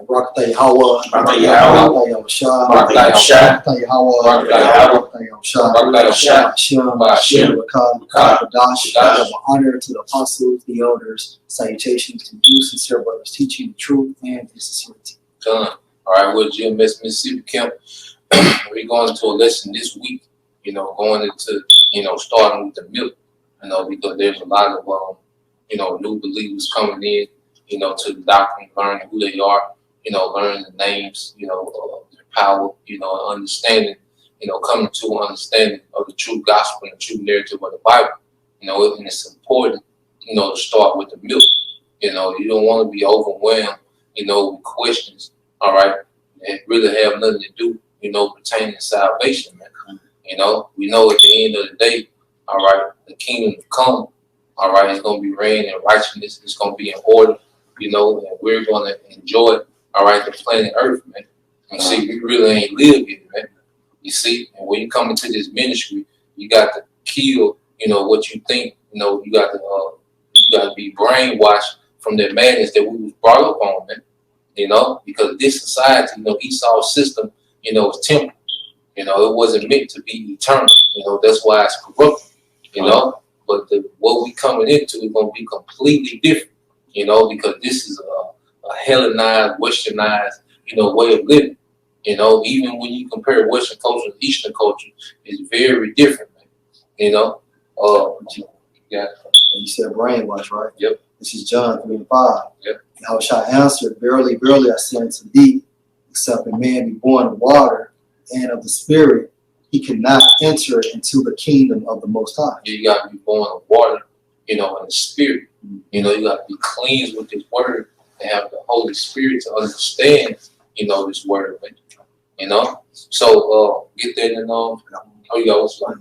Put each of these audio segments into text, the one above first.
Barakatah Yahweh, Barakatah Yahweh, Barakatah Yahushua, Barakatah Yahweh, Barakatah Yahushua, Barakatah Hashem, Barakatah Kadash, honor to the apostles, the elders, salutations to you, sincere brothers, teaching the truth and in sincerity. Done. All right, we're GMS Mississippi Camp. We're going into a lesson this week, going into, starting with the milk, because there's a lot of, new believers coming in, to the doctrine, learning who they are, learning the names, their power, understanding, coming to an understanding of the true gospel and the true narrative of the Bible, and it's important, to start with the milk. You don't want to be overwhelmed, with questions, all right, that really have nothing to do, pertaining to salvation, man. We know at the end of the day, all right, the kingdom will come, all right, it's going to be reign in righteousness, it's going to be in order, and we're going to enjoy, all right, the planet Earth, man. And see, we really ain't live here, man. You see, and when you come into this ministry, you got to kill, what you think, you got to be brainwashed from the madness that we was brought up on, man. Because this society, Esau's system, is temporal. It wasn't meant to be eternal. That's why it's corrupt. But what we coming into is going to be completely different. Because this is a Hellenized, Westernized, way of living. Even when you compare Western culture to Eastern culture, it's very different, man. Yeah. You said brainwash, right? Yep. This is John 3:5. Yep. Yahushua answered, Verily, verily, I say unto thee, except a man be born of water and of the Spirit, he cannot enter into the kingdom of the Most High. You got to be born of water, and the Spirit. You got to be cleansed with this word and have the Holy Spirit to understand, this word. So get that in you go. What's like?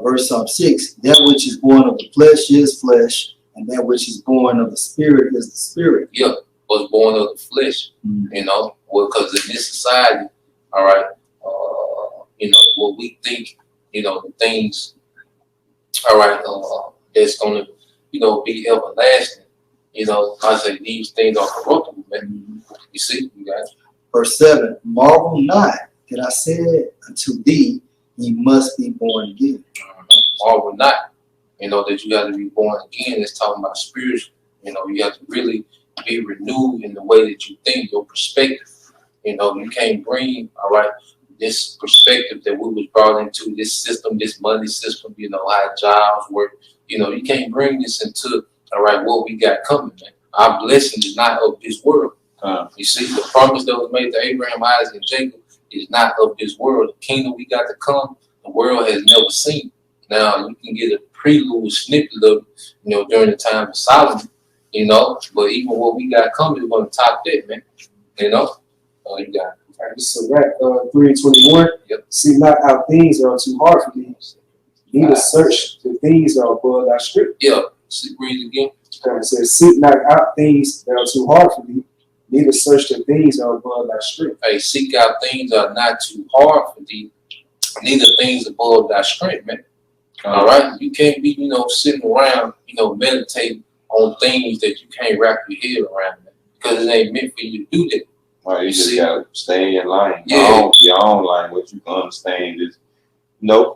Verse 6, that which is born of the flesh is flesh, and that which is born of the Spirit is the Spirit. Yeah, was born of the flesh, because in this society, all right, what we think, the things, all right, that's going to, be everlasting, I say these things are corruptible, man. You see, you guys. Verse 7, marvel not that I said unto thee, ye must be born again. Marvel not, that you got to be born again. It's talking about spiritual. You have to really be renewed in the way that you think, your perspective. You can't bring, all right, this perspective that we was brought into, this system, this money system, how jobs work. You can't bring this into, all right, what we got coming, man. Our blessing is not of this world. You see, the promise that was made to Abraham, Isaac, and Jacob is not of this world. The kingdom we got to come, the world has never seen. Now, you can get a prelude, snippet of it, during the time of Solomon, but even what we got coming is going to top that, man. You got it. All right, so that 3:21. Yep. See not how things are too hard for thee. Neither search the things that are above thy strength. Yeah. Read it again. It says, seek not out things that are too hard for thee. Neither search the things that are above thy strength. Hey, seek out things that are not too hard for thee. Neither things above thy strength, man. All right. You can't be, sitting around, meditating on things that you can't wrap your head around, man, because it ain't meant for you to do that. Right, you just gotta stay in line. Yeah. Your own line, what you can understand.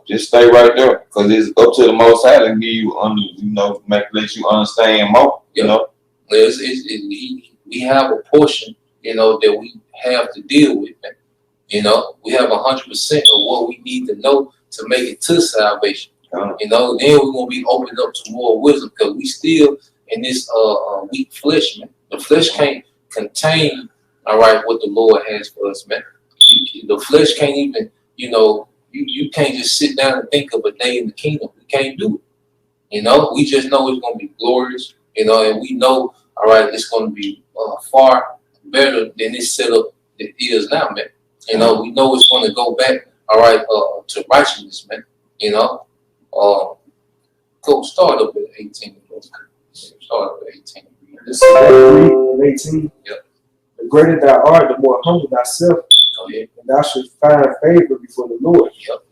Just stay right there, because it's up to the Most High to give you, let you understand more. We have a portion, that we have to deal with, man. We have 100% of what we need to know to make it to salvation. Then we're gonna be opened up to more wisdom, because we still in this weak flesh, man. The flesh can't contain, all right, what the Lord has for us, man. The flesh can't even, you can't just sit down and think of a day in the kingdom. We can't do it. We just know it's going to be glorious, and we know, all right, it's going to be far better than this setup that it is now, man. We know it's going to go back, all right, to righteousness, man. Go start up at 18. Start up at 18. This is 3:18. Yep. The greater thou art, the more humble thyself, and thou should find favor before the Lord. Yep.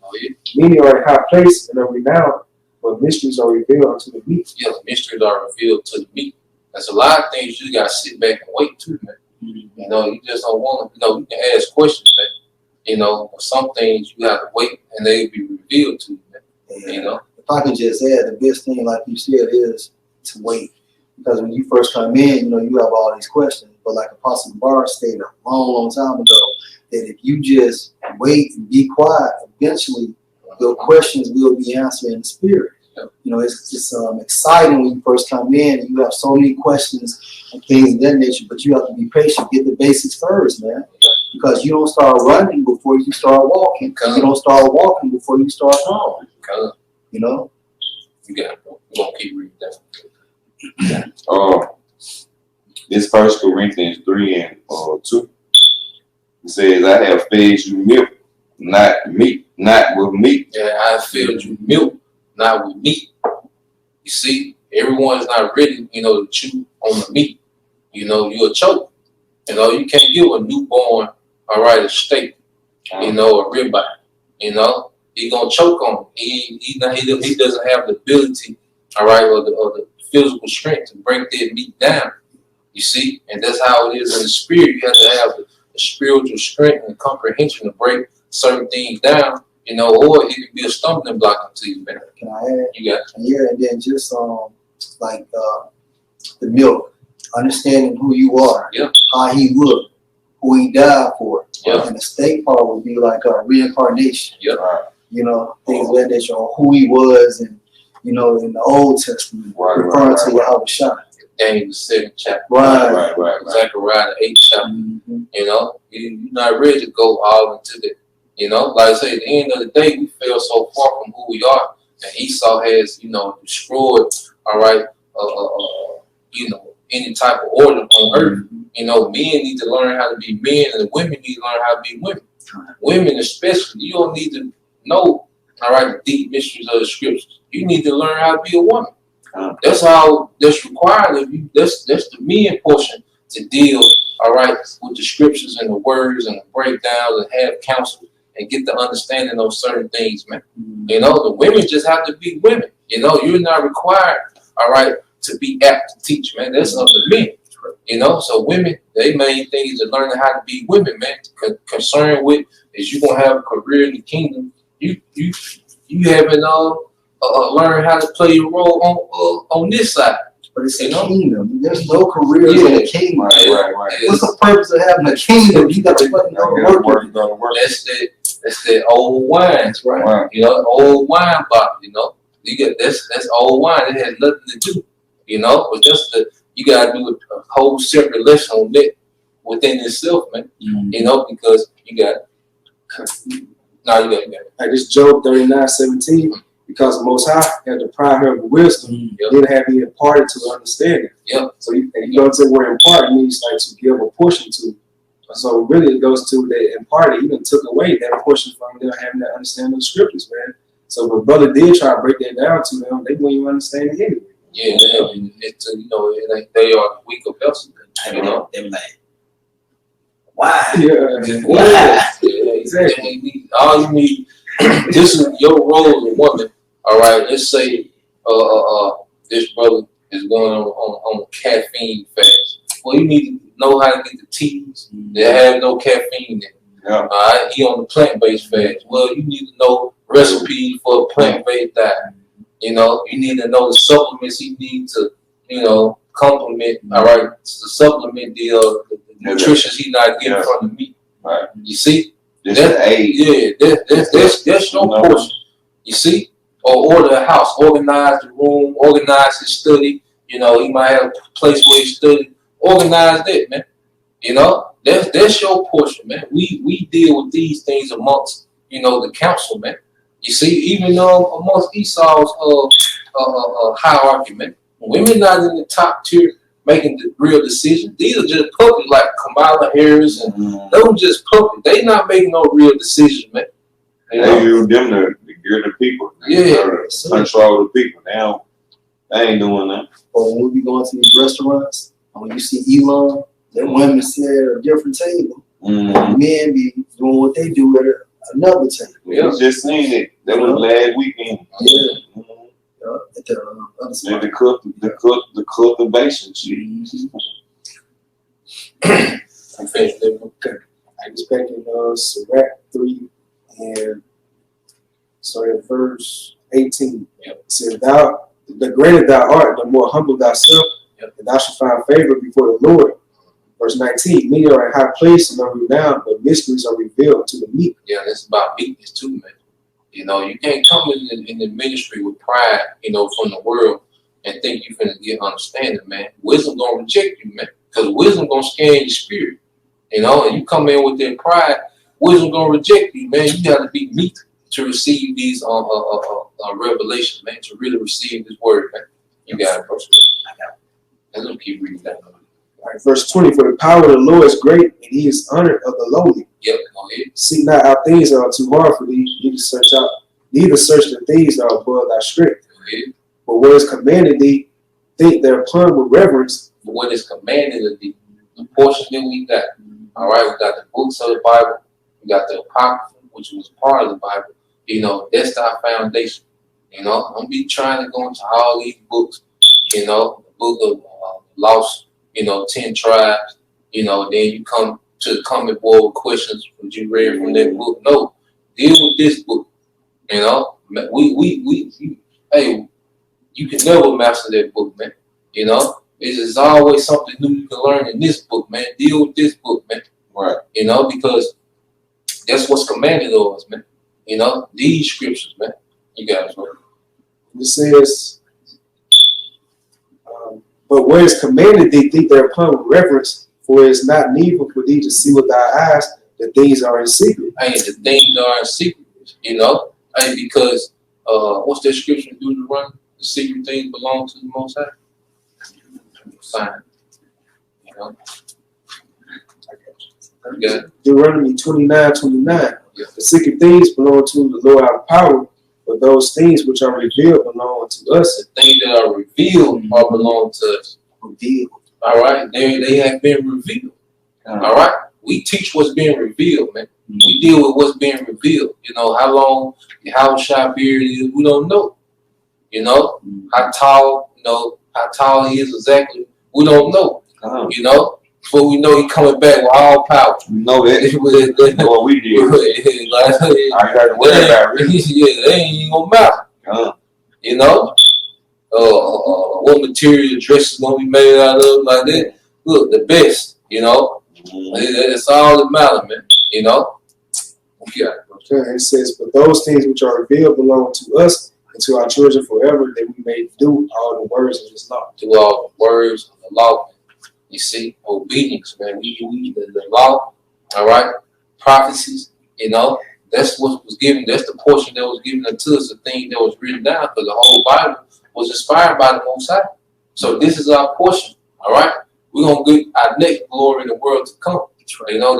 Many are in high place and are renowned, but mysteries are revealed unto the meek. Yes, mysteries are revealed to the meek. There's a lot of things you got to sit back and wait to, man. You know, you just don't want to. You know, you can ask questions, man. You know, but some things you have to wait and they'll be revealed to you, man. And You know, if I could just add, the best thing, like you said, is to wait. Because when you first come in, you know, you have all these questions. But like Apostle Barr stated a long time ago, that if you just wait and be quiet, eventually your questions will be answered in the spirit. You know, it's exciting when you first come in and you have so many questions and things of that nature, but you have to be patient. Get the basics first, man. Because you don't start running before you start walking. You don't start walking before you start going. You know? You got it, bro. We're going to keep reading that. This First Corinthians 3 and 2. It says, I have fed you milk, not meat, not with meat. Yeah, I fed you milk, not with meat. You see, everyone's not ready, you know, to chew on the meat. You know, you'll choke. You know, you can't give a newborn, all right, a steak, you know, a ribeye. You know, he's gonna choke on it. He doesn't have the ability, all right, or the physical strength to break that meat down. You see, and that's how it is in the spirit. You have to have the spiritual strength and comprehension to break certain things down. You know, or it could be a stumbling block until you, man. Can I add? You got it. Yeah, and then just like the milk, understanding who you are, how he looked, who he died for. And the steak part would be like a reincarnation. You know, things of that nature, or who he was, and you know, in the Old Testament, referring to Yahweh Shai. Daniel the 7th chapter. Right. Zechariah the 8th chapter. You know, you're not ready to go all into the. You know, like I say, at the end of the day, we fell so far from who we are, and Esau has, you know, destroyed, all right, you know, any type of order on earth. You know, men need to learn how to be men, and the women need to learn how to be women. Women especially, you don't need to know, all right, the deep mysteries of the scriptures. You need to learn how to be a woman. That's required of you. That's the men portion to deal, all right, with the scriptures and the words and the breakdowns and have counsel and get the understanding of certain things, man. You know, the women just have to be women. You know, you're not required, all right, to be apt to teach, man. That's up to men. You know, so women, their main thing is to learn how to be women, man. Concerned with is you gonna have a career in the kingdom. You haven't learned how to play your role on this side. But it's a kingdom. There's no careers in the kingdom. Right. What's the purpose of having a kingdom? You got to fucking go to work. That's that old wine. That's right. You know, old wine bottle. You know, you get that's old wine. It has nothing to do. You know, but you gotta do a whole separate lesson on that within itself, man. You know, because you got. Like this Job 39:17. Because the Most High had deprived her of wisdom, then have he imparted to understanding. So you go to the word impart means like to give a portion to. So really it goes to that imparted, even took away that portion from them having that understanding of the scriptures, man. So if a brother did try to break that down to them, they wouldn't even understand it anyway. Yeah, it's you know, they are the weaker vessel. You know, they were like, why? Yeah, exactly. All you need, this is your role as a woman. All right, let's say this brother is going on a caffeine fast. Well, you need to know how to get the teas that have no caffeine in it. All right, he on the plant-based fast. Well, you need to know recipes for a plant-based diet. You know, you need to know the supplements he needs to, you know, complement. All right, to supplement the nutrition he's not getting from the meat. Right. You see, that's your portion. You see. Or order a house, organize the room, organize his study. You know, he might have a place where he study. Organize that, man. You know, that's your portion, man. We deal with these things amongst, you know, the council, man. You see, even amongst Esau's hierarchy, man. Women not in the top tier making the real decisions. These are just puppets like Kamala Harris and those just puppets. They not making no real decisions, man. You they use them to gear the people. Control the people. Now they ain't doing that. Or when we be going to these restaurants, and when you see Elon, the women sit at a different table. And men be doing what they do at another table. We just seen it. That was last weekend. At the other side. The cultivation. You finished that book? Okay. I was back in Sirach 3 and started at verse 18. Yep. It says, the greater thou art, the more humble thyself, yep. and thou shalt find favor before the Lord. Verse 19, many are in high place and are renowned, but mysteries are revealed to the meek. Yeah, it's about meekness too, man. You know, you can't come in the ministry with pride, you know, from the world and think you're finna get understanding, man. Wisdom gonna reject you, man, because wisdom gonna scan your spirit. You know, and you come in with that pride, wisdom gonna reject you, man. You gotta be meek to receive these revelations, man, to really receive this word, man. You got it, bro. Let's just keep reading that. All right, verse 20, for the power of the Lord is great, and he is honored of the lowly. Yep, go ahead. Seek not out things that are too hard for thee, neither search the things that are above thy strength. Go ahead. But what is commanded thee, think thereupon with reverence. But what is commanded of thee, the portion that we got. All right, we got the books of the Bible, we got the Apocrypha, which was part of the Bible. You know, that's our foundation. You know, don't be trying to go into all these books, you know, the book of Lost, you know, 10 tribes, you know, then you come to the comment board with questions that you read from that book. No, deal with this book. You know, hey, you can never master that book, man. You know, there's always something new you can learn in this book, man. Deal with this book, man. Right. You know, because that's what's commanded of us, man. You know, these scriptures, man. You got it, bro. It says, but what is commanded thee, think thereupon with reverence, for it is not needful for thee to see with thy eyes the things are in secret. Hey, the things are in secret, you know. Hey, because what's that scripture do to run? The secret things belong to the Most High. Fine. You know. You got it. Deuteronomy 29:29. Yeah. The secret things belong to the Lord our power, but those things which are revealed belong to us. The things that are revealed are belong to us. Revealed. All right, they have been revealed. All right, we teach what's being revealed, man. We deal with what's being revealed. You know, how long the house shot beard is, we don't know. You know, how tall, you know, how tall he is exactly, we don't know. You know, but we know he's coming back with all power. We know that. That's what we did. I got to worry about it. Yeah, they ain't even gonna matter. You know, what material the dress is gonna be made out of, like that. Look, the best. You know, it's all that matters, man. You know. Yeah. Okay, it says, but those things which are revealed belong to us and to our children forever, that we may do all the words of this law. Do all the words of the law. You see, obedience, man. We the law, all right, prophecies, you know, that's what was given, that's the portion that was given unto us, the thing that was written down, because the whole Bible was inspired by the Most High. So this is our portion, all right? We're going to get our next glory in the world to come. You know,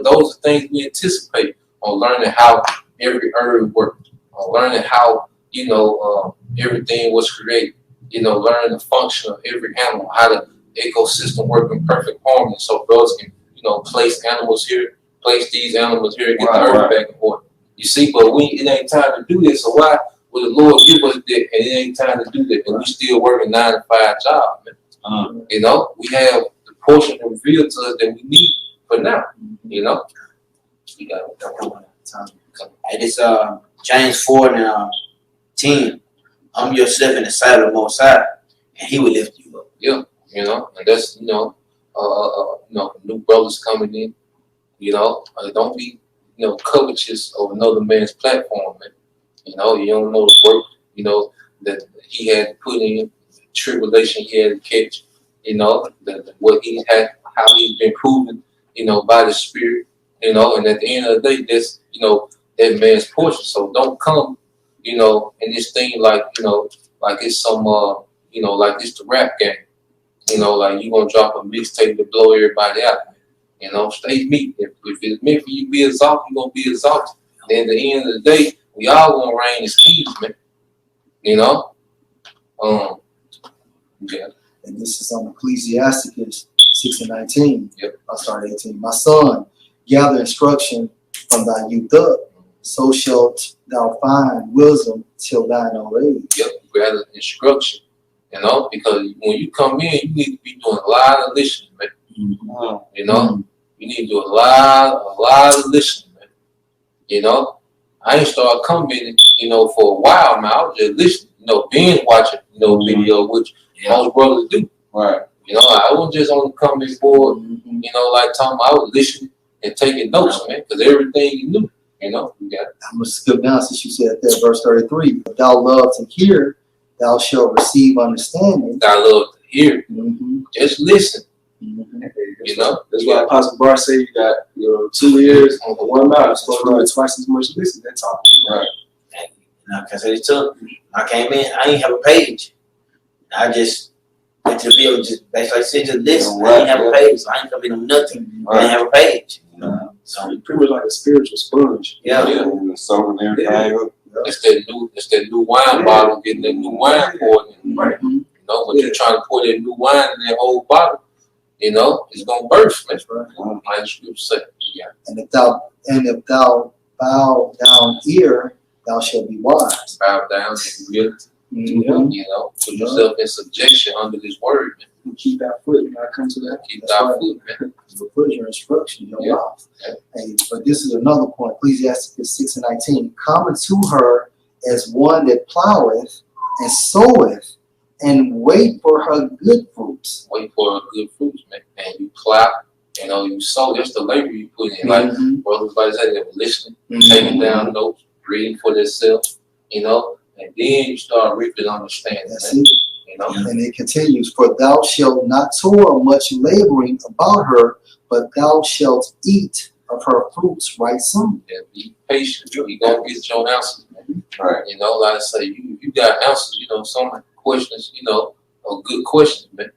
those are things we anticipate on learning how every herb works, on learning how, you know, everything was created, you know, learning the function of every animal, how the ecosystem work in perfect harmony, so brothers can, you know, place animals here, place these animals here, get the earth back in order. You see, but it ain't time to do this. So why would the Lord give us that, and it ain't time to do that, and we still working 9 to 5 jobs, man? You know, we have the portion revealed to us that we need for now. You know, we got time. It is James 4:10. Humble yourself in the sight of the Most High, and He will lift you up. Yeah. You know, and that's, you know, new brothers coming in, you know, don't be, you know, covetous of another man's platform, man. You know, you don't know the work, you know, that he had to put in, the tribulation he had to catch, you know, what he had, how he's been proven, you know, by the Spirit, you know, and at the end of the day, that's, you know, that man's portion. So don't come, you know, in this thing like, you know, like it's some, you know, like it's the rap game. You know, like you gonna drop a mixtape to blow everybody out. You know, stay meek. If it's meant for you to be exalted, you're gonna be exalted. And at the end of the day, we all gonna reign as kings, man. You know? Yeah. And this is on Ecclesiasticus 6:19. Yep. I started 18. My son, gather instruction from thy youth up, so shalt thou find wisdom till thine old age. Yep, gather instruction. You know, because when you come in, you need to be doing a lot of listening, man. You know, You need to do a lot of listening, man. You know, I ain't started commenting, you know, for a while now. I was just listening, you know, binge watching, you know, video, which most brothers do. Right. You know, I wasn't just on the comment board, you know, like Tom, I was listening and taking notes, man, because everything you knew, you know, you got it. I'm going to skip down since you said that, verse 33. If thou love to hear, thou shalt receive understanding. I love to hear. Just listen. You know, that's why Apostle Bar said you got 2 ears and 1 mouth. You're supposed to do it twice as much listen. That's all. Right. Now, because I took, I came in, I ain't have a page. I just went to the bill, just basically said, just listen. I ain't have a page, so I ain't coming on nothing. I ain't have a page. So you're pretty much like a spiritual sponge. Yeah. Soaking everything up. It's that new wine bottle, getting that new wine poured in. Right. You know, when you're trying to pour that new wine in that old bottle, you know, it's gonna burst, man. Like the scripture say. Yeah. And if thou bow down ear, thou shalt be wise. Bow down and humility. You know, put yourself in subjection under this word, man. You keep that foot when I come to that. Keep that foot, man. Your foot is your instruction, your mouth. And, but this is another point. Ecclesiastes 6:19. Common to her as one that ploweth and soweth, and wait for her good fruits. Wait for her good fruits, man. And you plow, you know, you sow. That's the labor you put in. Like brothers like that, they were listening, taking down notes, reading for themselves, you know, and then you start reaping understanding. That's it. You know? And it continues, for thou shalt not toil much laboring about her, but thou shalt eat of her fruits right soon. And be patient. You're gonna get your answers, man. Right. You know, like I say, you got answers, you know, some questions, you know, are good questions, man.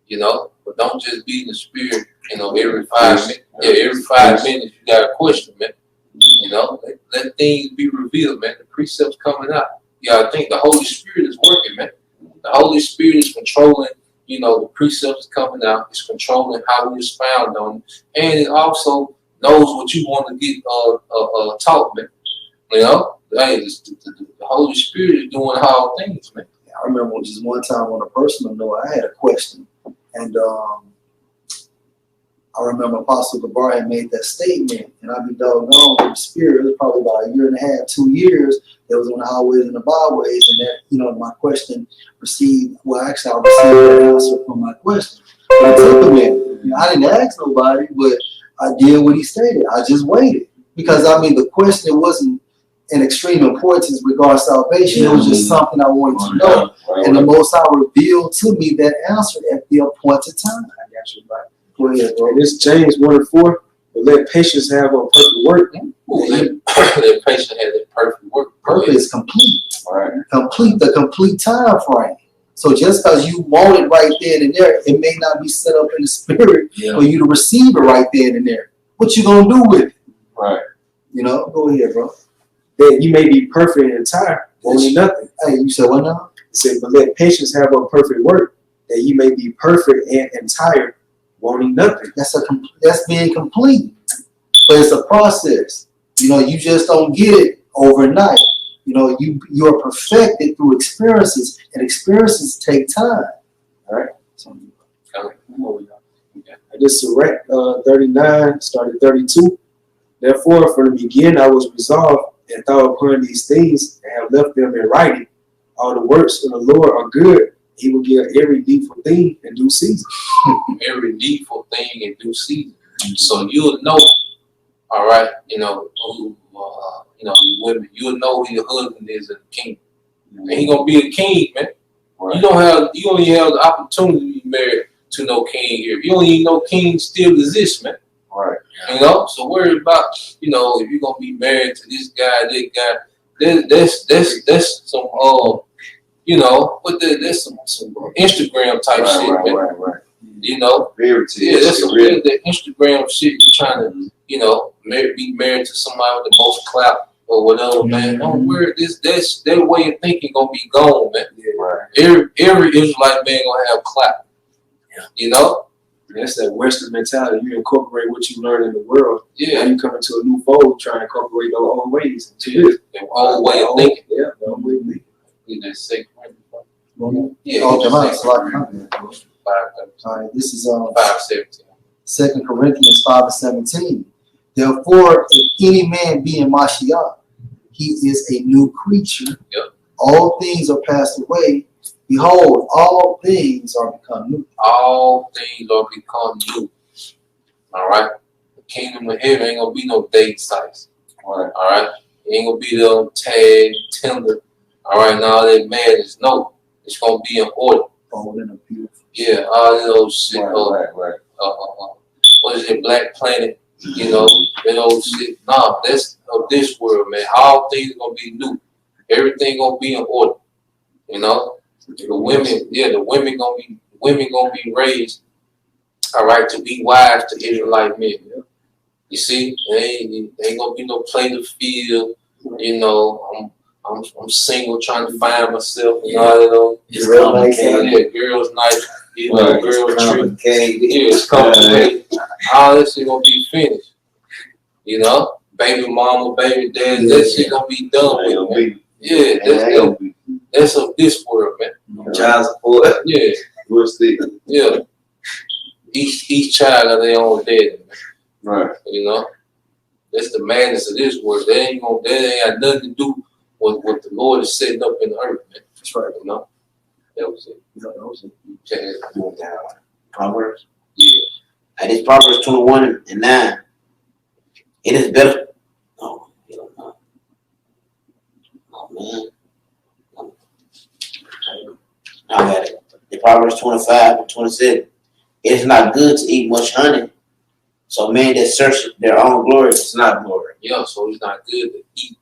You know, but don't just be in the spirit, you know, every 5 minutes. Yeah, every 5 minutes you got a question, man. You know, let things be revealed, man. The precepts coming out. Yeah, I think the Holy Spirit is working, man. The Holy Spirit is controlling, you know, the precepts coming out. It's controlling how we expound on it. And it also knows what you want to get taught, man. You know, hey, the Holy Spirit is doing all things, man. I remember just one time on a personal note, I had a question. And I remember Apostle Gabar had made that statement, and I'd be doggone in the spirit. It was probably about a year and a half, 2 years. That was on the highways and the byways, and that, you know, my question received, well, actually, I received an answer from my question. But it took a minute. You know, I didn't ask nobody, but I did what he stated. I just waited. Because, I mean, the question, it wasn't an extreme importance regarding salvation. It was just something I wanted to know. And the Most High revealed to me that answer at the appointed time. I got you right. Go ahead, bro. And this James 1:4, but let patience have a perfect work. Let patience have that perfect work. Purpose is complete. Right. Complete the complete time frame. So just because you want it right then and there, it may not be set up in the spirit for you to receive it right then and there. What you gonna do with it? Right. You know, go ahead, bro. That you may be perfect and entire, only nothing. Hey, you said what now? It said, but let patience have a perfect work, that you may be perfect and entire, wanting nothing. That's being complete. But it's a process. You know, you just don't get it overnight. You know, you are perfected through experiences, and experiences take time. All right. So, This is 39, started 32. Therefore, from the beginning, I was resolved and thought upon these things and have left them in writing. All the works of the Lord are good. He will give every needful thing in due season. Every needful thing in due season. So you'll know, all right, you know, who, you know, women, you'll know who your husband is and the king. And he gonna be a king, man. Right. You only have the opportunity to be married to no king here. You don't even know king still exists, man. Right. You know, so worry about, you know, if you're gonna be married to this guy, that guy. That's some you know, but there's some Instagram type shit, man. Right. You know, that's some the Instagram shit. You're trying to, you know, be married to somebody with the most clout or whatever, man. Don't worry, that's their way of thinking gonna be gone, man. Right. Every Israelite man gonna have clout. Yeah. You know. That's that Western mentality. You incorporate what you learn in the world. Yeah. Now you come into a new fold, trying to incorporate those old ways into this. Their old way of thinking. Yeah, the old way of thinking. That sacred. Yeah. Oh, come on. All right. This is 5:17. 2 Corinthians 5:17. Therefore, if any man be in Mashiach, he is a new creature. Yep. All things are passed away. Behold, all things are become new. All things are become new. All right. The kingdom of heaven ain't gonna be no date sites. All right. It ain't gonna be the tag, Tinder. All right. Now that madness, no, it's gonna be in order. Bold and beautiful. Yeah. All that old shit. Right. What is it? Black Planet. You know that old shit. Nah, that's of this world, man. All things gonna be new. Everything gonna be in order. You know. The women gonna be raised, all right, to be wives to Israelite men. You see, ain't gonna be no play the field. You know, I'm single, trying to find myself. You know, It's complicated. Yeah, girls' night. You know, Right. girls' trip. Complicated. Yeah, it's complicated. All this shit gonna be finished. You know, baby mama, baby dad, that shit gonna be done with, man. Yeah, that's of this world, man. Child support. Yeah. What's the Yeah. Each child got their own daddy, man. right? You know? That's the madness of this world. That ain't got nothing to do with what the Lord is setting up in the earth, man. That's right. You know? That was it. That was it. Okay. Proverbs. Yeah. And it's Proverbs 21:9. It is better. Oh, you don't know. Oh man. I got it. In Proverbs 25:27. It is not good to eat much honey. So men that search their own glory, it's not glory. Yeah, so it's not good to eat,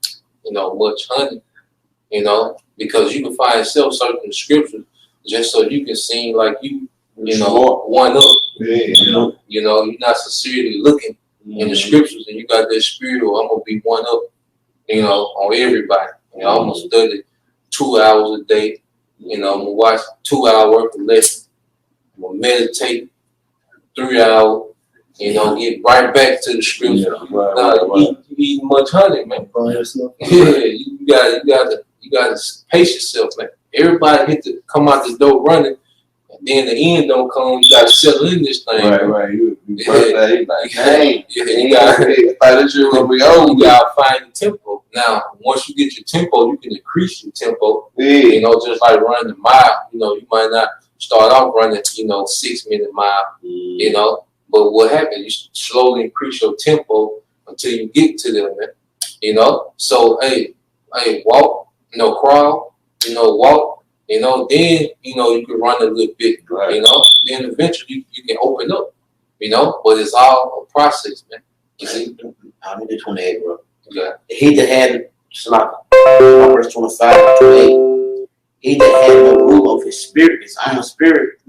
much honey, because you can find yourself certain scriptures just so you can seem like one up. Yeah. You're not sincerely looking in the scriptures, and you got that spirit of I'm gonna be one up, on everybody. I'm gonna study 2 hours a day. I'm gonna watch 2 hour worth of lessons. I'm gonna meditate 3 hours. Get right back to the scripture. You eat much honey, man. Yeah, you gotta pace yourself, man. Everybody hit to come out the door running, and then the end don't come. You gotta settle in this thing. Right. You birthday, like, dang. You gotta find the tempo. Now, once you get your tempo, you can increase your tempo. Yeah. Just like running a mile. You might not start off running, 6 minute mile. But what happens? You slowly increase your tempo until you get to them, man. So hey, walk, crawl, walk, then you can run a little bit, right. Then eventually you can open up, but it's all a process, man. You see? I'm in the 28, bro. Yeah. He that had verse 25:28. He that had no rule of his spirit, his own spirit,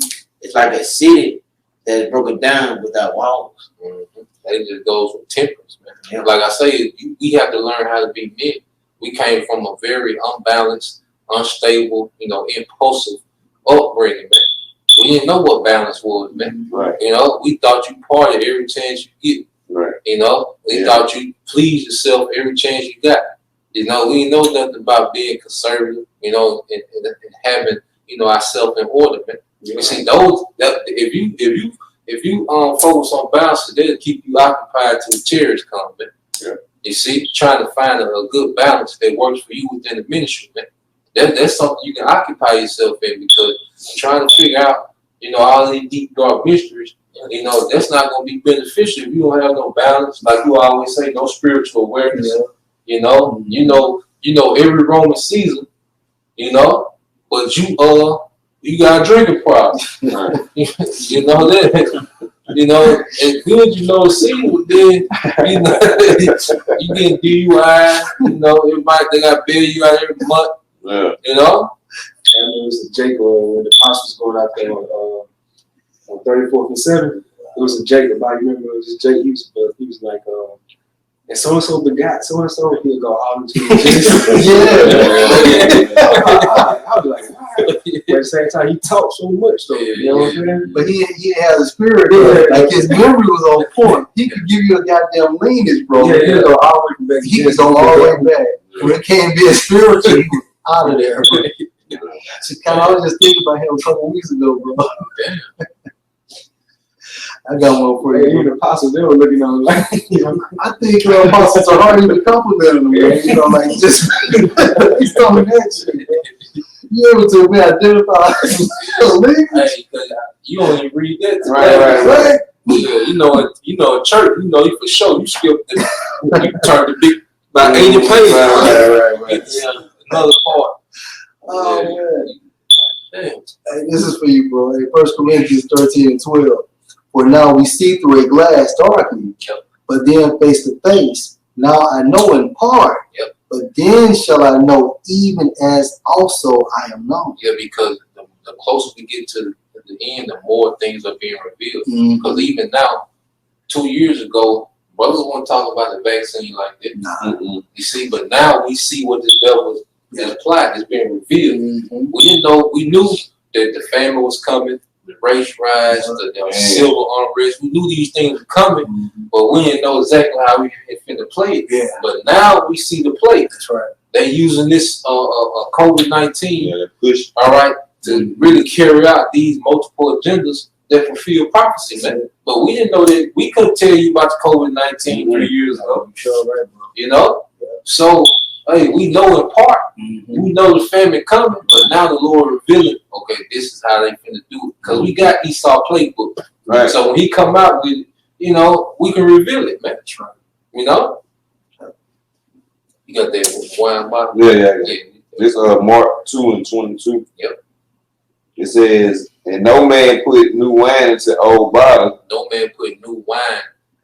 it's like a city that is broken down without walls. Mm-hmm. That just goes with temperance, man. Yeah. Like I say, we have to learn how to be men. We came from a very unbalanced, unstable, impulsive upbringing, man. We didn't know what balance was, man. Right. We thought you partied every chance you get. Right. We thought you pleased yourself every chance you got. We didn't know nothing about being conservative, and having, ourselves in order, man. You see, if you focus on balance, they'll keep you occupied till the chariots come, man. Yeah. You see, trying to find a good balance that works for you within the ministry, man. That's something you can occupy yourself in, because trying to figure out, all these deep dark mysteries, that's not going to be beneficial if you don't have no balance. Like you always say, no spiritual awareness. Yeah. Every Roman Caesar, but you got a drinking problem. Right. You know that. It's good Caesar, but then you get DUI. They got bail you out every month. Yeah. And there was a Jacob when the apostles going out there on 34th and 7th. It was a Jacob. I remember it was Jacob. He was like, and so begot so and so. He'll go all into the Jesus. Yeah. I was like, wow. But at the same time, he talked so much, though. You know what I'm saying? But he had a spirit. Like his memory was on point. He could give you a goddamn leanness, bro. Yeah, he'll go all the way back. He could go all the way back. When it can't be a spiritual, he was out of there. I was just thinking about him a couple weeks ago, bro. I got one for Hey, you. even the apostles, they were looking on like, I think apostles are hard even complimenting them, man. You know, like just he's coming at you. You able to be identified as believers? Hey, cause you don't even read that today. Right. Yeah, you know, a church, you know, you for sure, you skipped it. You turned the big, about 80 pages. Right. Yeah, another part. Oh Yeah. man. Damn. Hey, this is for you, bro. Hey, 1 Corinthians 13:12. For now we see through a glass darkly, but then face to face. Now I know in part, but then shall I know even as also I am known. Yeah, because the closer we get to the end, the more things are being revealed. Because even now, 2 years ago, brothers won't talk about the vaccine like that. Nah. You see, but now we see what this devil is applied. It's being revealed. We didn't know. We knew that the famine was coming, the race riots, the civil unrest. We knew these things were coming, but we didn't know exactly how we had finna play it. Yeah. But now we see the play. That's right. They using this COVID-19, push. all right, to really carry out these multiple agendas that fulfill prophecy, man. But we didn't know that. We couldn't tell you about the COVID-19 3 years ago. Sure, right, bro. You know? So, hey, we know in part. We know the famine coming, but now the Lord revealing, okay, this is how they finna do it. Because we got Esau playbook. Right. So when he come out with it, you know, we can reveal it, man. That's right. You know? You got that wine bottle? Yeah. This Mark 2:22. Yep. It says, and no man put new wine into old bottle. No man put new wine,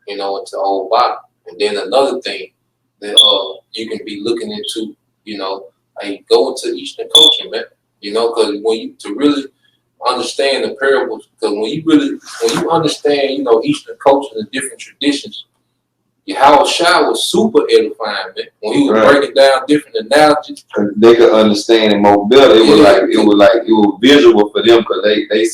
you know, into old bottle. And then another thing that you can be looking into, you know, like go into Eastern culture, man. You know, because when you to really understand the parables, because when you understand, you know, Eastern culture and different traditions, Yahweh Shai was super edifying, man. When he was breaking down different analogies, they could understand it more better. It was visual for them because they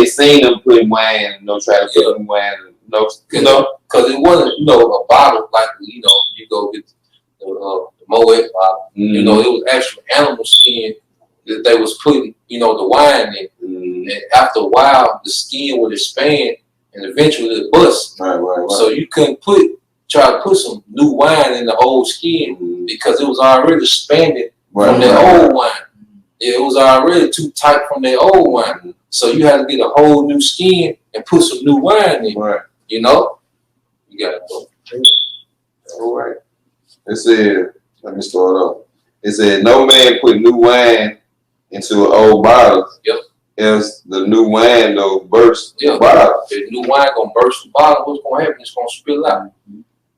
seen them putting wine, try to put them wine, because it wasn't, a bottle like, you go get the Moet bottle. You know, it was actual animal skin that they was putting, the wine in. And after a while, the skin would expand and eventually it bust. Right. So you couldn't try to put some new wine in the old skin because it was already expanded from the old wine. It was already too tight from the old wine. So you had to get a whole new skin and put some new wine in. Right. You got it, bro. All right. It said, let me start off. It said, no man put new wine into an old bottle. Yep. Else the new wine burst the bottle. If the new wine gonna burst the bottle, what's gonna happen? It's gonna spill out.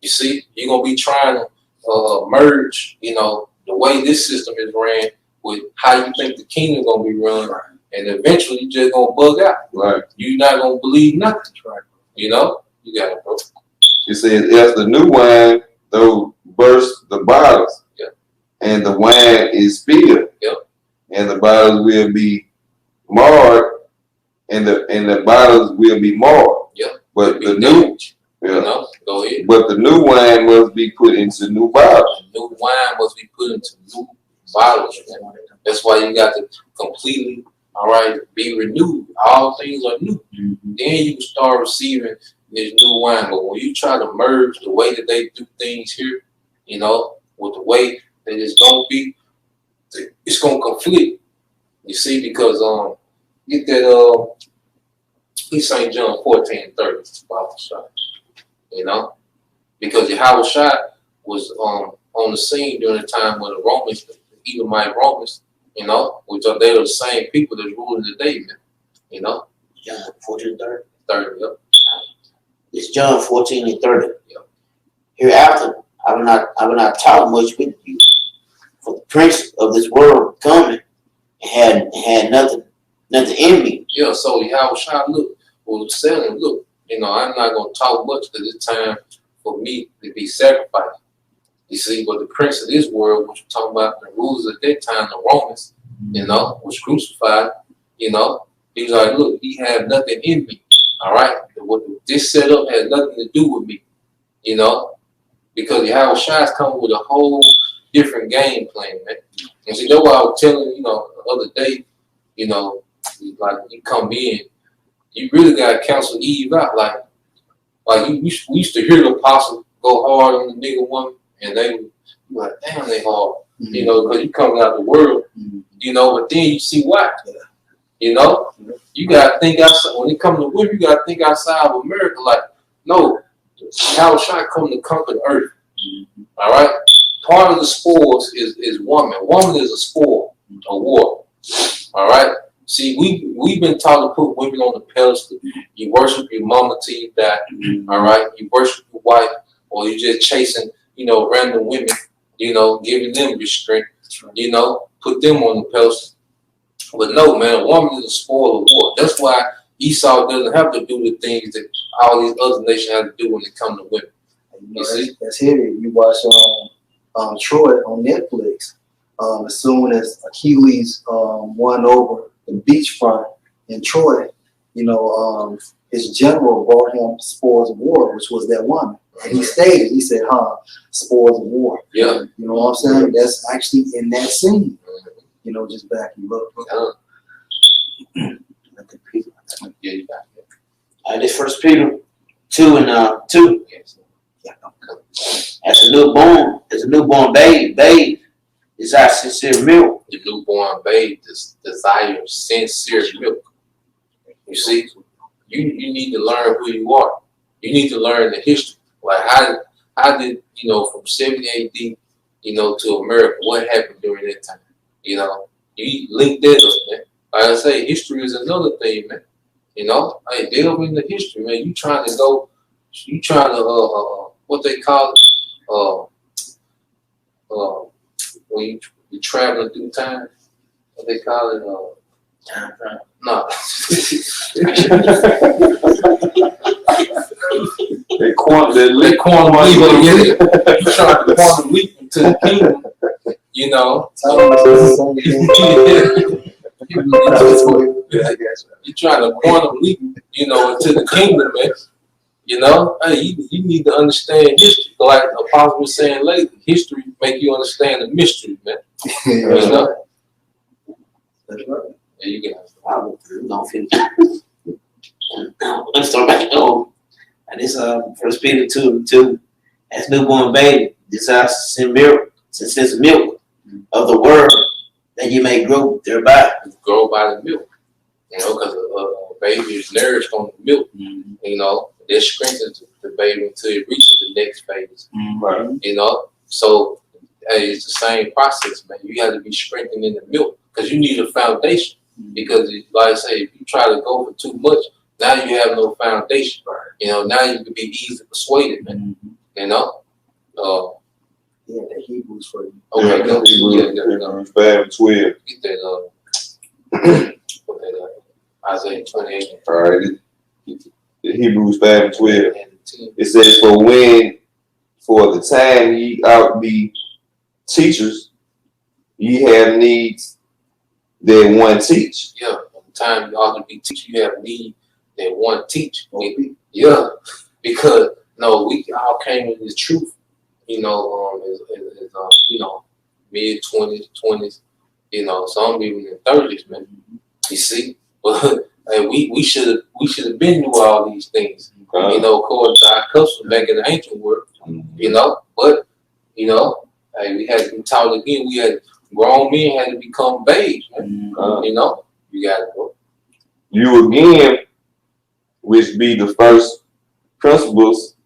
You see, you're gonna be trying to merge, the way this system is ran with how you think the kingdom gonna be run, and eventually you just gonna bug out. Right. You're not gonna believe nothing. Right. You got it, bro. It says, as the new wine burst the bottles, and the wine is spilled, and the bottles will be marred, and the bottles will be marred. But the new. Go ahead. But the new wine must be put into new bottles. The new wine must be put into new bottles. Man. That's why you got to completely, be renewed. All things are new. Then you can start receiving this new wine. But when you try to merge the way that they do things here, with the way that it's gonna be, it's gonna conflict. You see, because get that he's St. John 14:30 Bible shot. Because Yahweh Shai was on the scene during the time when the Romans, the Edomite Romans, which are they are the same people that's ruling today, man. John 14:30. 30, yep. It's John 14:30. Yep. Hereafter, I will not talk much with you, for the prince of this world coming and had nothing in me. Yeah, so Yahweh Shai was telling, look, I'm not going to talk much because it's time for me to be sacrificed. You see, but the prince of this world, what you're talking about, the rulers at that time, the Romans, was crucified, he was like, look, he had nothing in me, all right? This setup has nothing to do with me, because Yahweh Shai is coming with a whole different game plan, man. And see, that's why I was telling you, the other day, like you come in, you really got to cancel Eve out. Like, Like we used to hear the apostle go hard on the nigga woman, and they would be like, damn, they hard. You know, because you coming out the world, you know, but then you see why. You know, you gotta think outside. When it comes to women, you gotta think outside of America. Like, no, how shall I come to conquer the earth? All right. Part of the spoils is woman. Woman is a spoil, a war. All right. See, we've been taught to put women on the pedestal. You worship your mama till you die. All right. You worship your wife, or you just chasing, you know, random women. You know, giving them your strength. You know, put them on the pedestal. But no, man, a woman is a spoil of war. That's why Esau doesn't have to do the things that all these other nations have to do when it comes to women. You know, that's heavy. You watch Troy on Netflix. As soon as Achilles won over the beachfront in Troy, you know, his general brought him spoils of war, which was that woman. And he stayed. He said, spoils of war. Yeah. You know what I'm saying? That's actually in that scene. You know, just back you up. Yeah, you got it. This First Peter 2 and 2. As a newborn babe is our sincere milk. The newborn babe desires sincere milk. You see, you need to learn who you are. You need to learn the history. Like how did you know from 70 AD, you know, to America, what happened during that time? You know, you link that up, man. Like I say, history is another thing, man. You know, hey, delve into history, man. You trying to what they call it, when you traveling through time, what they call it, Time travel. no. They quantum They quantum leap, you trying to quantum leap into the kingdom, you know. You trying to quantum leap, you know, into the kingdom, man. You know, hey, you need to understand history. Like the apostle was saying later, history make you understand the mystery, man. You know? That's right. Yeah, you got it. Don't finish. Let's start back home. And this First Peter 2 and 2. As newborn baby, desires sincere milk of the word, that you may grow thereby. Grow by the milk. You know, because a baby is nourished on the milk. You know, that strengthens the baby until it reaches the next phase. Right. You know, so hey, it's the same process, man. You got to be strengthened in the milk because you need a foundation. Because, like I say, if you try to go for too much, now you have no foundation. You know, now you can be easily persuaded, man. You know? Yeah, the Hebrews for you. Okay, go. Hebrews 5 and 12. Get that, Isaiah 28. All right. Hebrews 5 and 12. And 10. It says, for the time ye ought be teachers, ye have needs that one teach. Yeah, by the time you ought to be teaching, you have need that one teach. Yeah, because no, we all came in the truth. You know, you know, mid-20s, you know, some even in 30s, man. You see, but hey, we should have been through all these things. You know, according to our custom back in the ancient world. You know, but you know, hey, we had to be taught again. We had grown men had to become babes, man. You know, you got to go. You again, which be the first principles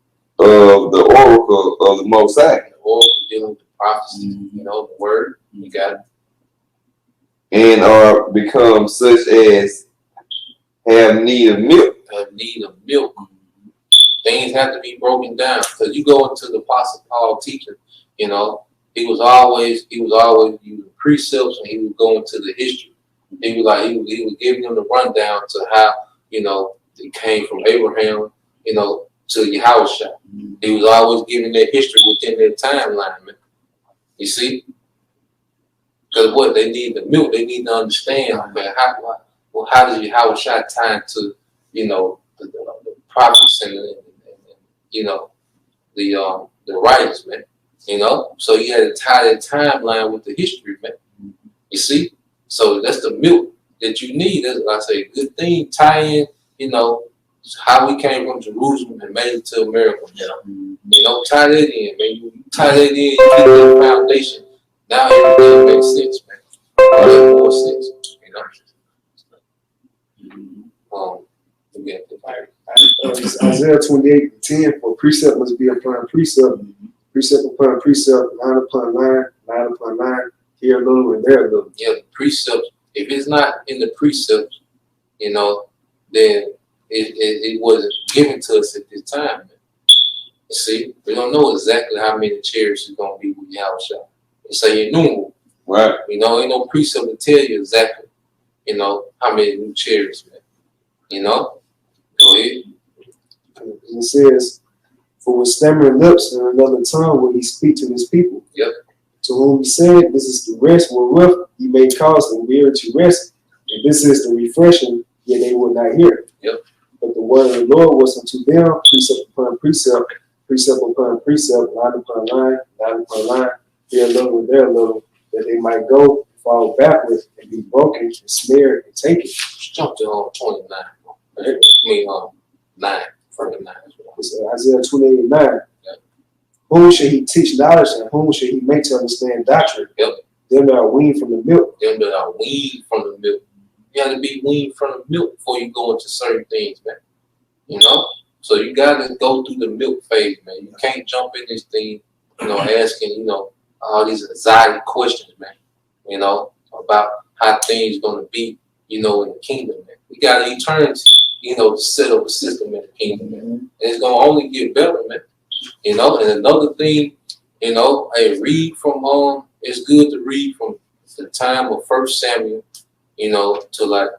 of the oracle of the Most High. The oracle dealing with the prophecy, you know, the word, you got it. And are become such as have need of milk. Have need of milk. Things have to be broken down because you go into the Apostle Paul teaching, you know, he was always using precepts and he was going to the history. He was giving them the rundown to how, you know, it came from Abraham, you know, to Yahushua. He was always giving their history within their timeline, man. You see? Because what they need the milk, they need to understand, man, how does Yahushua tie to, you know, the prophets and you know, the writers, man. You know? So you had to tie that timeline with the history, man. You see? So that's the milk that you need. That's like I say, good thing, tie in, you know, how we came from Jerusalem and made it to America. You know, tie that in, man. You tie that in, you get that foundation. Now everything makes sense, man. It makes more sense, you know. Isaiah 28:10, for precept must be upon precept, precept upon precept, line upon line, line upon line, here a little and there a little. Yeah, the precepts, if it's not in the precepts, you know, then it wasn't given to us at this time. Man. You see, we don't know exactly how many chariots is going to be with Yahushua. It's a innumerable. Right. You know, ain't no precept to tell you exactly, you know, how many new chariots, man. You know? Go ahead. It says, for with stammering lips and another tongue will he speak to his people. Yep. To whom he said, this is the rest wherewith he may cause them weary to rest, and this is the refreshing, yet they will not hear. Yep. But the word of the Lord was unto them, precept upon precept, precept upon precept, line upon line, line upon line, here a little and there a little, that they might go, fall backwards, and be broken, and snared, and taken. Jump to 29. I mean, 9, from the 9. It's Isaiah 28:9. Yep. Whom shall he teach knowledge, and whom shall he make to understand doctrine? Yep. Them that are weaned from the milk. Them that are weaned from the milk. You got to be weaned from the milk before you go into certain things, man. You know? So you got to go through the milk phase, man. You can't jump in this thing, you know, asking, you know, all these anxiety questions, man. You know, about how things going to be, you know, in the kingdom, man. We got an eternity, you know, to set up a system in the kingdom, man. And it's going to only get better, man. You know, and another thing, you know, I read from, it's good to read from the time of 1 Samuel, you know, to like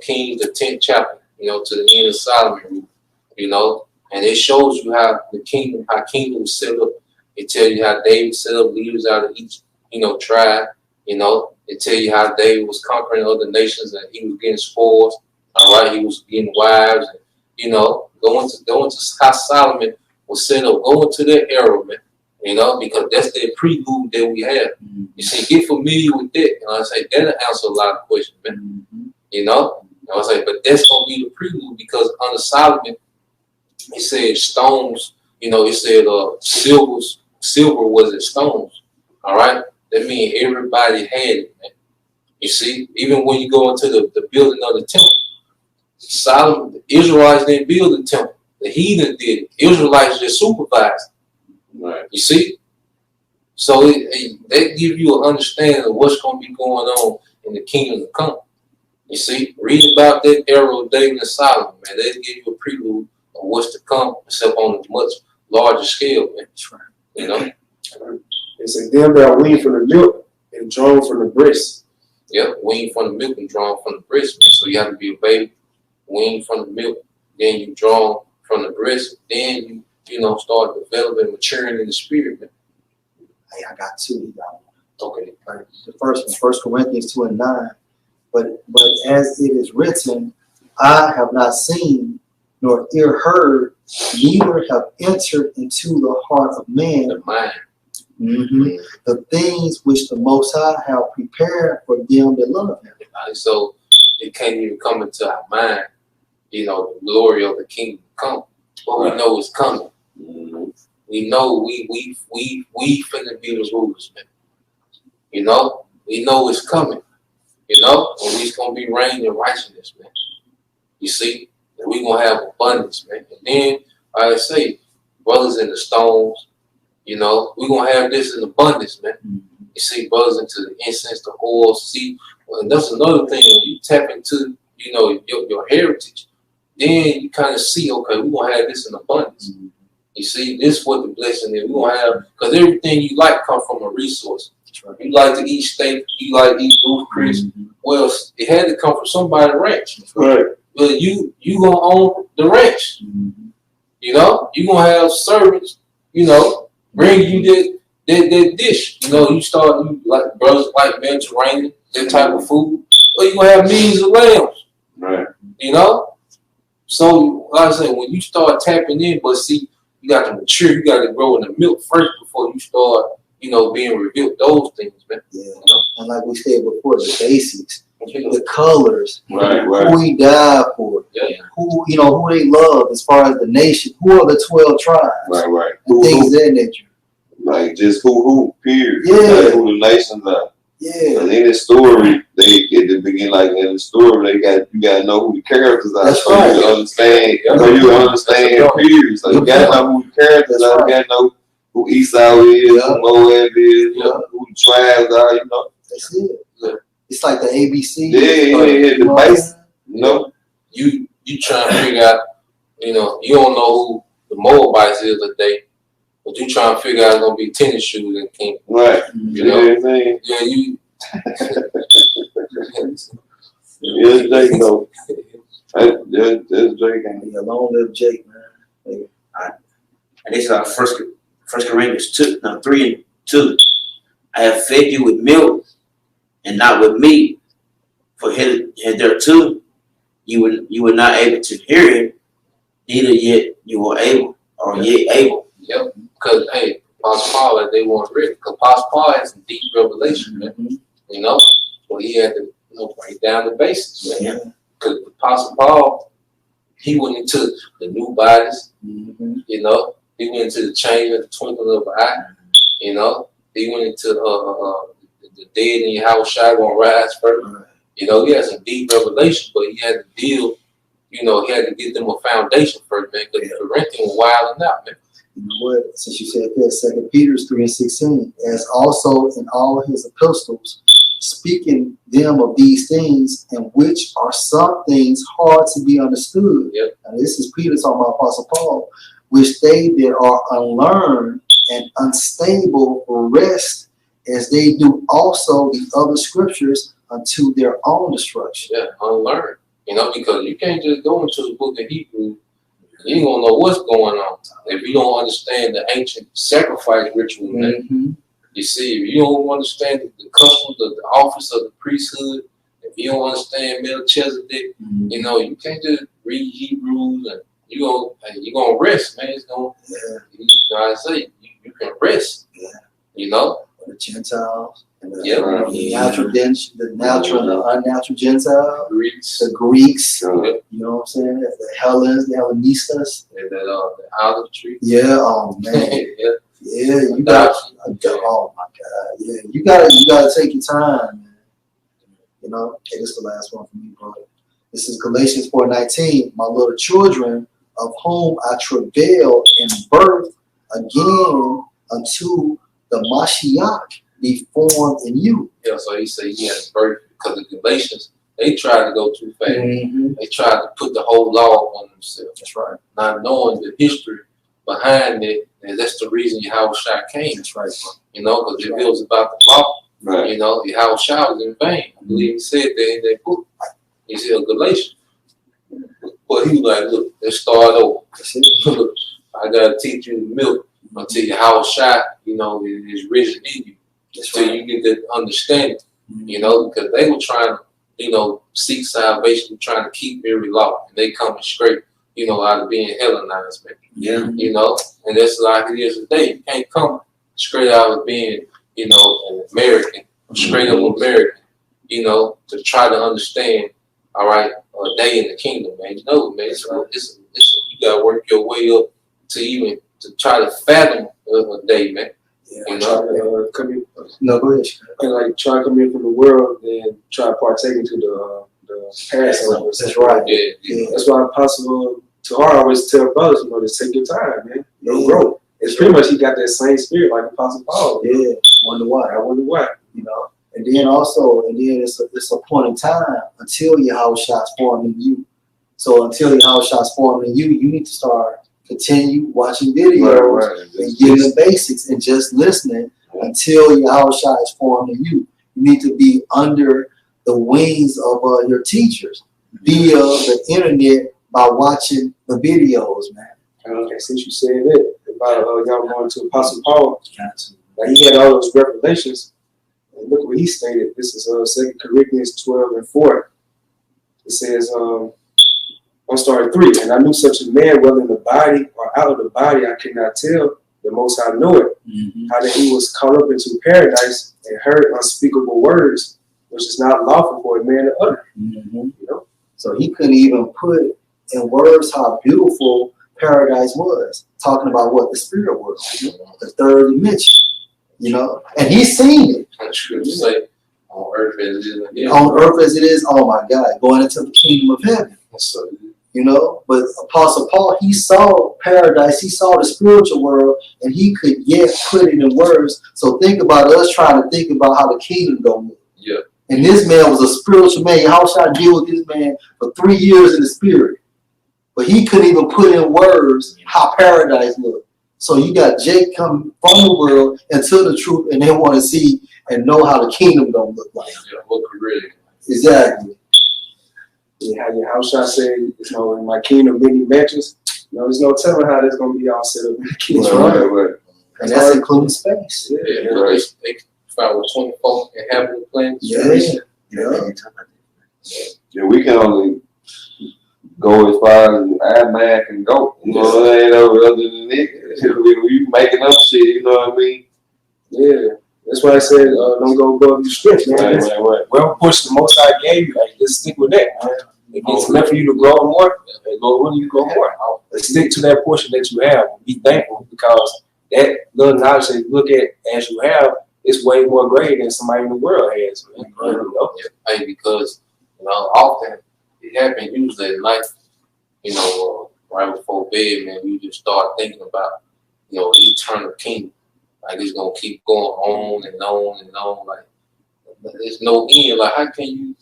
Kings, the 10th chapter, you know, to the end of Solomon, you know, and it shows you how the kingdom was set up. It tells you how David set up leaders out of each, you know, tribe, you know. It tells you how David was conquering other nations and he was getting spoils, all right, he was getting wives, and, you know, going to how Solomon was set up, going to that era, man. You know, because that's the prelude that we have. You see, get familiar with that. You know, I say that'll answer a lot of questions, man. You know, I say, but that's gonna be the prelude because under Solomon, it said stones. You know, it said silver was in stones. All right, that means everybody had it, man. You see, even when you go into the building of the temple, Solomon, the Israelites didn't build the temple. The heathen did it. Israelites just supervised. Right. You see? So they give you an understanding of what's going to be going on in the kingdom to come. You see? Read about that era of David and Solomon, man. They give you a prelude of what's to come, except on a much larger scale, man. You know? It says, them that are weaned from the milk and drawn from the breast. Yep, weaned from the milk and drawn from the breast, man. So you have to be a baby, weaned from the milk, then you drawn from the breast, then you know, start developing, maturing in the spirit, man. Hey, I got two. Okay. The first one, 1 Corinthians 2:9. But as it is written, I have not seen nor ear heard, neither have entered into the heart of man The mind. The things which the Most High have prepared for them that love Him. So it can't even come into our mind, you know, the glory of the kingdom come. But we know it's coming. We know we finna be the rulers, man. You know, we know it's coming. You know, and we's gonna be reigning in righteousness, man. You see, and we gonna have abundance, man. And then like I say, brothers in the stones, you know, we gonna have this in abundance, man. You see, brothers into the incense, the oil. See, and that's another thing. When you tap into, you know, your heritage, then you kind of see, okay, we're gonna have this in abundance. You see, this is what the blessing is. We're gonna have, because everything you like come from a resource. You like to eat steak, you like to eat Ruth Chris. Well, it had to come from somebody's ranch. Right. Well, you gonna own the ranch. You know, you gonna have servants, you know, bring you that dish. You know, you like brothers like Mediterranean, that type of food. Or you gonna have millions of lambs. Right. You know? So, like I said, when you start tapping in, but see, you got to mature, you got to grow in the milk first before you start, you know, being revealed those things, man. Yeah. You know? And like we said before, the basics the colors, Right. who he died for, who who they love as far as the nation, who are the 12 tribes, Right. and things of that nature. Like just who, period. Yeah. Like who the nations are. Yeah. Cause in the story, they at the beginning, like in the story, you gotta know who the characters are. That's so right. you understand. So you understand. Period. So you gotta know who the characters That's are. right. You gotta know who Esau is, who Moab is, Yeah. who the tribes are. You know. That's it. It's like the ABC. Yeah. The base. You trying to figure out. You don't know who the Moabites is today, but you trying to figure out it's gonna be tennis shoes in King. Right. You know. Yeah. You. Yeah, Jake though. That's Jake. Yeah, long live Jake, man. And this is First Corinthians 3:2. I have fed you with milk and not with meat, for hitherto you were not able to hear it, neither yet you were able, or yet able. Yep. Because Apostle Paul, they weren't ready. Because Apostle Paul had some deep revelation, man. So he had to break down the basics, man. Because Apostle Paul, he went into the new bodies, he went into the change of the twinkling of an eye, he went into the dead in your house shot gonna rise first. He had some deep revelation, but he had to deal, he had to get them a foundation first, man, because the Corinthians were wilding out, man. You know what? Since you said that, 2 Peter 3:16, as also in all his epistles, speaking them of these things, and which are some things hard to be understood. Yep. And this is Peter talking about Apostle Paul, which they that are unlearned and unstable rest, as they do also the other scriptures unto their own destruction. Yeah, unlearned. Because you can't just go into the book of Hebrews. You ain't gonna know what's going on if you don't understand the ancient sacrifice ritual. You see, if you don't understand the customs of the office of the priesthood, if you don't understand Melchizedek, you can't just read Hebrews and you're gonna rest, man. It's gonna, I say, you can rest. The Gentiles, and the natural and the unnatural Gentiles, Greeks, the Greeks, yeah. you know what I'm saying? The Hellenes, the Hellenistas. And the olive tree. Yeah, oh man. Yeah, you got. Oh my God, yeah, you gotta take your time, man. Hey, this is the last one for me, brother. This is Galatians 4:19. My little children, of whom I travail in birth again unto the Mashiach be formed in you. Yeah, so he said he had birth because the Galatians, they tried to go too fast. They tried to put the whole law on themselves. That's right. Not knowing the history behind it, and that's the reason Yahushua came. That's right. Because if it was about the law, Right. Yahushua was in vain. I believe he said that in that book. He said Galatians. But he was like, look, let's start over. Look, I gotta teach you the milk until Yahushua, is risen in you. Until you get that understanding. Because they were trying to, seek salvation, trying to keep every law. And they coming straight, out of being Hellenized, man. Yeah. And that's like it is today. You can't come straight out of being, an American, straight up American, to try to understand, all right, a day in the kingdom, man. Man, you gotta work your way up to try to fathom a day, man. Yeah, go ahead. And like try to come in from the world and try to partake into the Passover. That's right. Yeah. That's why Apostle Tahar always tell brothers, just take your time, man. Don't grow. It's pretty much he got that same spirit like Apostle Paul. Yeah. I wonder why. And then it's a point in time until Yahushua is formed in you. So until Yahushua is formed in you, you need to start continue watching videos and getting the basics and just listening until Yahushua is formed in you. You need to be under the wings of your teachers via the internet by watching the videos, man. Okay, since you said that about y'all going to Apostle Paul, like he had all those revelations. And look what he stated. This is 2 Corinthians 12:4. It says, I'll start at 3. And I knew such a man, whether in the body or out of the body, I cannot tell. The Most High know it. How that he was caught up into paradise and heard unspeakable words, which is not lawful for a man to utter. Mm-hmm. You know? So he couldn't even put in words how beautiful paradise was, talking about what the spirit world, the third dimension, you know, and he's seen it. I'm sure you say on earth as it is. Yeah. On earth as it is, oh my God, going into the kingdom of heaven. So, You know, but Apostle Paul, he saw paradise, he saw the spiritual world, and he could yet put it in words. So think about us trying to think about how the kingdom gonna look. yeah. And this man was a spiritual man. How should I deal with this man for 3 years in the spirit? But he couldn't even put in words how paradise looked. So you got Jake come from the world into the truth, and they want to see and know how the kingdom gonna look like. Yeah, what could really. Exactly. Yeah, how should I say, you know, in my kingdom many mansions, you know, there's no telling how that's going to be all set up in the kingdom. Right. And that's including space. Yeah, right. they found with 24 inhabitable planets. Yeah, we can only go as far as our man can go. You know what I mean? Other than it, we making up shit. You know what I mean? Yeah. That's why I said, don't go above your strength, man. Right. Well, push the most I gave you. Like, just stick with that, man. If it's meant for you to grow more, when you grow more. Stick to that portion that you have. Be thankful, because that little knowledge that you look at as you have is way more great than somebody in the world has, man. You know? Hey, because, you know, often it happens usually at night, you know, right before bed, man, you just start thinking about, you know, eternal kingdom. Like, it's going to keep going on and on and on. Like, there's no end. Like, how can you,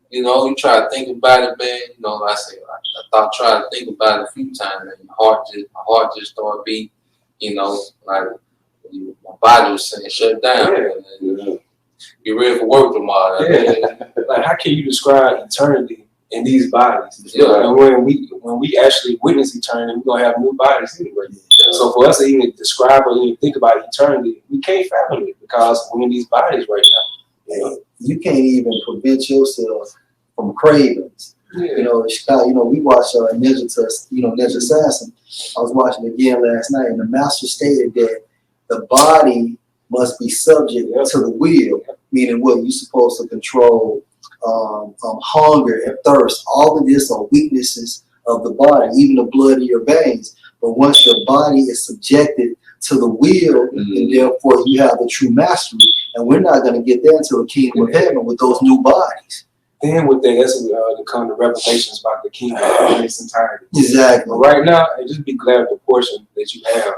you know, you try to think about it, man. You know, like I say, I try to think about it a few times, and my heart just started beating, you know, like my body was saying, shut down. Yeah. Get ready for work tomorrow. Yeah. Like, how can you describe eternity in these bodies? Yeah. And when we actually witness eternity, we're going to have new bodies anyway. Yeah. So for us to even describe or even think about eternity, we can't fathom it, because we're in these bodies right now. Yeah. You can't even prevent yourself from cravings. Yeah. You know, Chicago, you know, we watched Ninja Assassin. I was watching it again last night, and the master stated that the body must be subject to the will, meaning what you're supposed to control hunger and thirst. All of this are weaknesses of the body, even the blood in your veins. But once your body is subjected to the will, and therefore you have the true mastery. And we're not going to get there until the kingdom of heaven with those new bodies. Then with that, that's to come to revelations about the kingdom in its entirety. Exactly. But right now, just be glad of the portion that you have.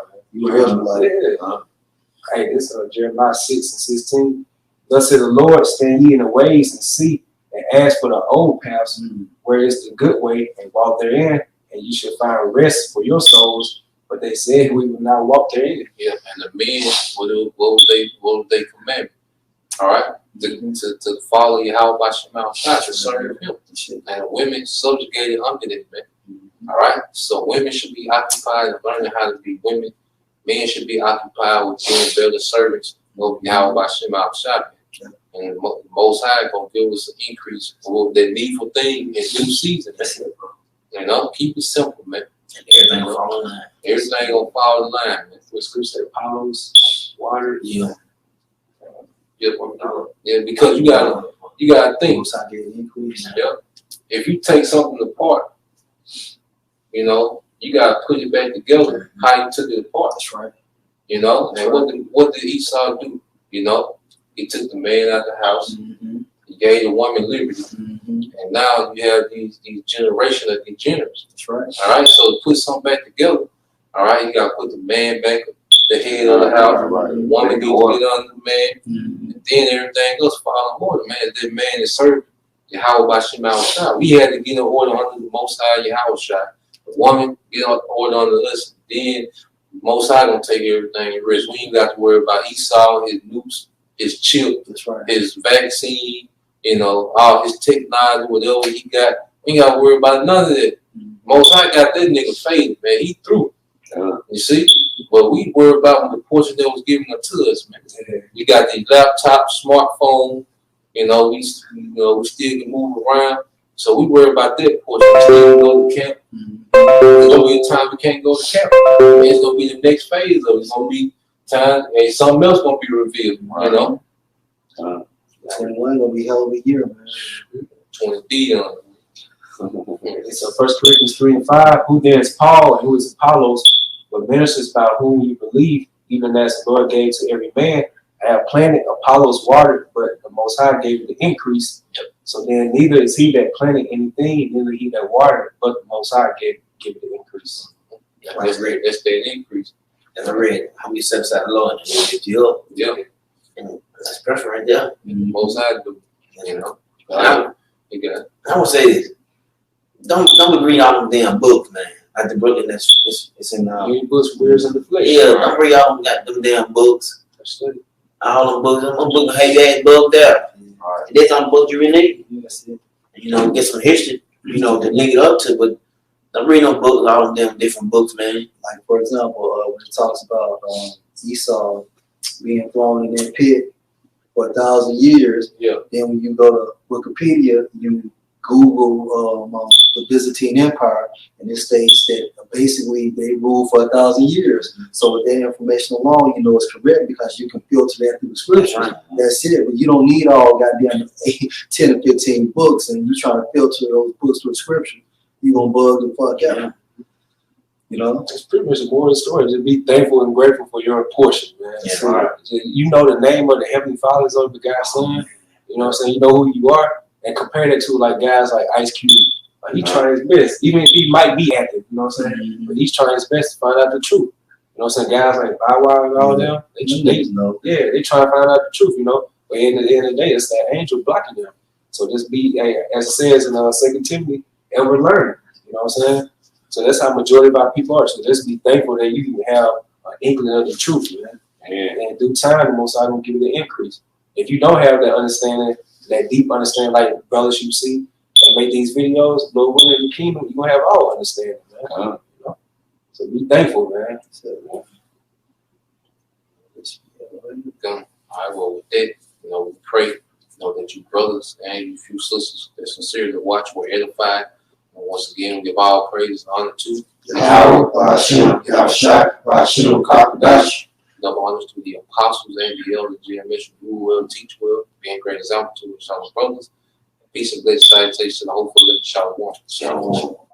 Hey, this is Jeremiah 6:16. Thus said the Lord, stand ye in the ways and see, and ask for the old paths, where is the good way, and walk therein, and you shall find rest for your souls. But they said we will not walk therein. Yeah, and the men, what was they commandment? All right, to follow Yahweh by Shema Shah, to serve Him, and the women subjugated under them, man. All right, so women should be occupied and learning how to be women. Men should be occupied with being better servants of Yahweh by Shema Shah. And the Most High gonna give us an increase of that needful thing in due season, man. You know, keep it simple, man. Everything gonna fall in line. Everything gonna fall in line, man. What scripture said, Apollos, water. Yeah. Yeah, because you gotta think. Yeah. If you take something apart, you know, you gotta put it back together. How you took it apart. That's right. You know, and what did Esau do? You know, he took the man out of the house. He gave the woman liberty, and now you have these generation of degenerates. That's right. All right, so to put something back together, all right, you gotta put the man back, the head of the house. The woman needs to get under the man, and then everything else fall in order, man. That man is serving Yahweh by Shema Shah. We had to get in order under the Most High Yahweh Shah. The woman get in order under us, then Most High gonna take everything in risk. We ain't got to worry about Esau, his nukes, his chip, That's right. his vaccine, you know, all his technology, whatever he got. We ain't got to worry about none of that. Most High got that nigga faded, man. He threw. You see? But we worry about the portion that was given to us, man. We got the laptop, smartphone, you know, we still can move around. So we worry about that portion. We still can go to camp. There's gonna be a time we can't go to camp. It's gonna be the next phase of it. It's gonna be time, and something else gonna be revealed, you know. 21 gonna be a hell of a year, man. 20 on. So 1 Corinthians 3:5, who then is Paul and who is Apollos, but ministers by whom you believe, even as the Lord gave to every man. I have planted, Apollos watered, but the Most High gave it the increase. So then neither is he that planted anything, neither he that watered, but the Most High gave it the increase. That's the increase. As I read, how many steps out the Lord and He lift you up. Yeah. And that's perfect right there. Most High do, you know. I would say this. Don't read all them damn books, man. Like the book it's in Read books for ears in the flesh. yeah, don't read all them got them damn books. All them books, them books heavy ass book there. That's all the books you really need. You know, get some history, you know, to link it up to, but don't read no books, all them damn different books, man. Like, for example, when it talks about Esau being thrown in that pit for 1,000 years, then when you go to Wikipedia, you Google the Byzantine Empire, and it states that basically they ruled for 1,000 years. So with that information alone, you know it's correct because you can filter that through the scriptures. That's it. But you don't need all goddamn 10 or 15 books, and you trying to filter those books through the scripture, you gonna bug the fuck out. You know, it's pretty much the moral of the story. Just be thankful and grateful for your portion, man. You know the name of the Heavenly Father is on the God's Son. You know what I'm saying? You know who you are, and compare that to like guys like Ice Cube. Like he trying his best, even if he might be active. You know what I'm saying? But he's trying his best to find out the truth. You know what I'm saying? Guys like Bow Wow and all them, they try to find out the truth. You know, but at the end of the day, it's that angel blocking them. So just be, as it says in 2 Timothy, ever learning. You know what I'm saying? So that's how majority of our people are. So just be thankful that you can have an inkling of the truth, man. And in due time, the Most High will give you the increase. If you don't have that understanding, that deep understanding, like brothers you see that make these videos, Lord willing in the kingdom, you're gonna have all understanding, man. You know? So be thankful, man. All right, well, with that, you know, we pray, you know, that you brothers and you few sisters that sincerely watch were edified. And once again, we give all praise and honor to double honors to the apostles and the elders, GMS, who will teach well, being great example to his brothers. Peace and blessed salutations to the hopeful living Shalom.